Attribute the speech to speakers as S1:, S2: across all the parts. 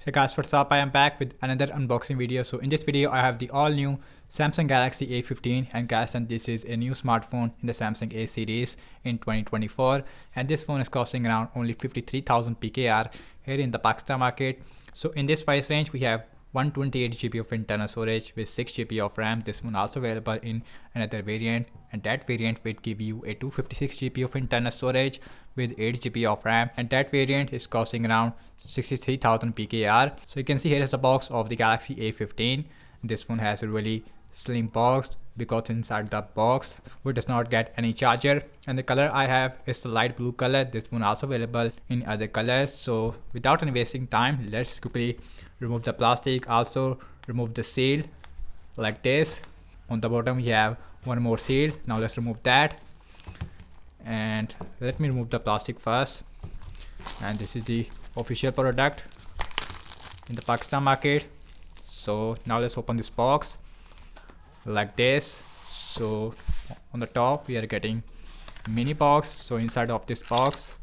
S1: Hey guys, what's up? I am back with another unboxing video. So in this video I have the all new Samsung Galaxy A15, and guys, and this is a new smartphone in the Samsung A series in 2024, and this phone is costing around only 53,000 PKR here in the Pakistan market. So in this price range we have 128 GB of internal storage with 6 GB of RAM. This one also available in another variant, and that variant will give you a 256 GB of internal storage with 8 GB of RAM, and that variant is costing around 63,000 PKR. So you can see here is the box of the Galaxy A15. This one has a really slim box because inside the box we does not get any charger, and the color I have is the light blue color. This one also available in other colors. So without any wasting time, let's quickly remove the plastic, also remove the seal like this. On the bottom we have one more seal. Now let's remove that, and let me remove the plastic first. And this is the official product in the Pakistan market. So now let's open this box like this. So on the top we are getting mini box. So inside of this box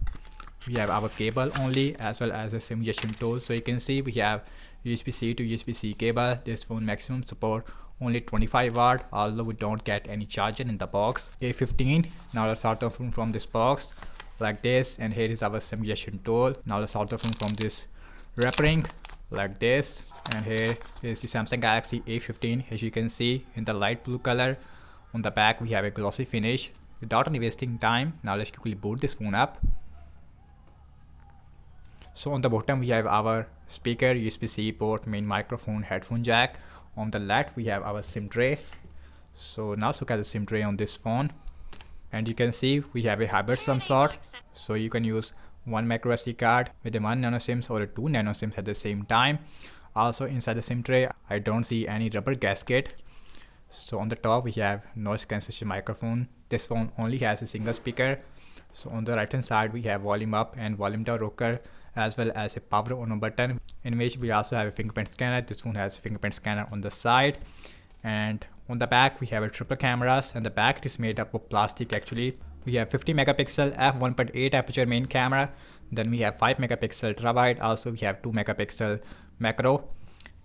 S1: we have our cable only, as well as a SIM injection tool. So you can see we have USB-C to USB-C cable. This phone maximum support only 25 watt, although we don't get any charger in the box. A15. Now let's start the phone from this box like this, and here is our SIM injection tool. Now let's start the phone from this wrap ring like this, and here is the Samsung Galaxy A15. As you can see in the light blue color. On the back we have a glossy finish. Without any wasting time, now let's quickly boot this phone up. So on the bottom we have our speaker, USB-C port, main microphone, headphone jack. On the left we have our SIM tray. So now let's look at the SIM tray on this phone, and you can see we have a hybrid SIM slot. So you can use one micro SD card with a 1 nano SIMs or a 2 nano SIMs at the same time. Also inside the SIM tray I don't see any rubber gasket. So on the top we have noise cancellation microphone. This phone only has a single speaker. So on the right hand side we have volume up and volume down rocker, as well as a power on button, in which we also have a fingerprint scanner. This one has a fingerprint scanner on the side, and on the back we have a triple cameras, and the back is made up of plastic actually. We have 50 megapixel f1.8 aperture main camera, then we have 5 megapixel ultra wide, also we have 2 megapixel macro.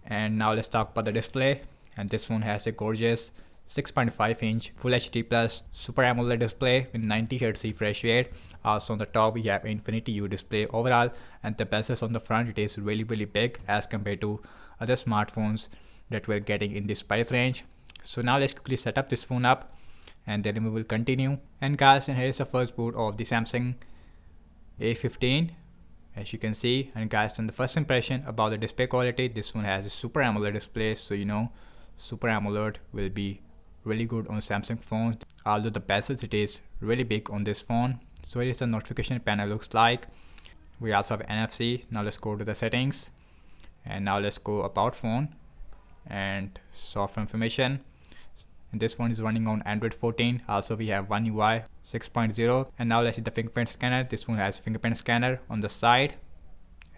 S1: And now let's talk about the display, and this one has a gorgeous 6.5 inch Full HD Plus Super AMOLED display with 90 Hz refresh rate. Also on the top we have Infinity U display overall, and the bezels on the front, it is really big as compared to other smartphones that we're getting in this price range. So now let's quickly set up this phone up, and then we will continue. And guys, and here is the first boot of the Samsung A15, as you can see. And guys, on the first impression about the display quality, this one has a Super AMOLED display, so you know Super AMOLED will be really good on Samsung phones, although the bezels, it is really big on this phone. So here is the notification panel looks like. We also have NFC. Now let's go to the settings, and now let's go about phone and software information. And this phone is running on Android 14. Also we have One UI 6.0, and now let's see the fingerprint scanner. This one has fingerprint scanner on the side,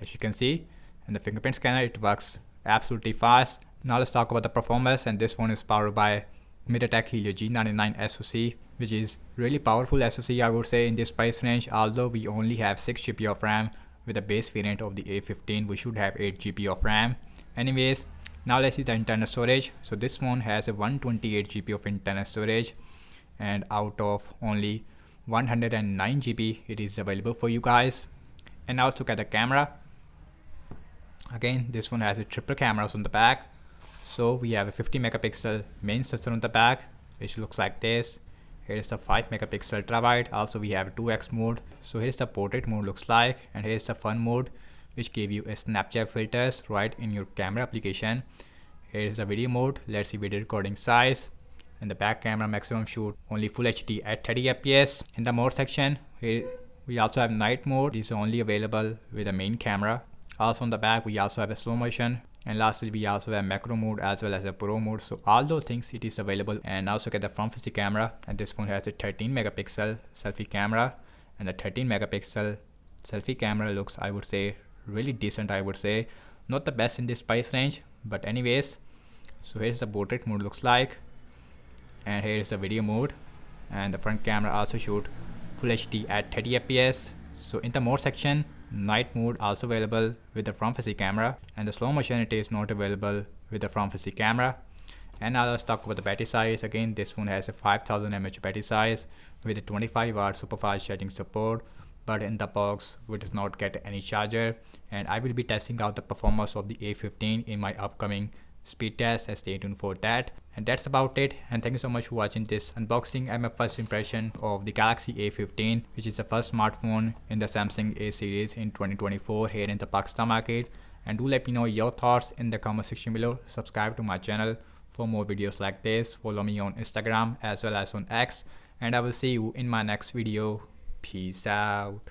S1: as you can see, and the fingerprint scanner, it works absolutely fast. Now let's talk about the performance, and this one is powered by MediaTek Helio G99 SoC, which is really powerful SoC I would say in this price range. Although we only have 6 GB of RAM with the base variant of the A15, we should have 8 GB of RAM. Anyways, now let's see the internal storage. So this one has a 128 GB of internal storage, and out of only 109 GB it is available for you guys. And now let's look at the camera. Again, this one has a triple cameras on the back. So we have a 50 megapixel main sensor on the back, which looks like this. Here is the 5 megapixel ultra wide. Also we have a 2x mode. So here's the portrait mode looks like, and here's the fun mode, which give you a Snapchat filters right in your camera application. Here is the video mode. Let's see video recording size, and the back camera maximum shoot only Full HD at 30 fps. In the mode section, here we also have night mode. It is only available with the main camera. Also on the back we also have a slow motion, and lastly we also have macro mode as well as a pro mode. So all those things it is available. And also get the front facing camera, and this phone has a 13 megapixel selfie camera, and the 13 megapixel selfie camera looks, I would say, really decent. I would say not the best in this price range, but anyways. So here's the portrait mode looks like, and here is the video mode, and the front camera also shoot Full HD at 30 fps. So in the mode section, night mode also available with the front facing camera, and the slow motion it is not available with the front facing camera. And now let's talk about the battery size. Again, this phone has a 5000 mAh battery size with a 25-watt super fast charging support, but in the box we does not get any charger. And I will be testing out the performance of the A15 in my upcoming speed test, and stay tuned for that. And that's about it, and thank you so much for watching this unboxing and my first impression of the Galaxy A15, which is the first smartphone in the Samsung A series in 2024 here in the Pakistan market. And do let me know your thoughts in the comment section below. Subscribe to my channel for more videos like this. Follow me on Instagram as well as on X, and I will see you in my next video. Peace out.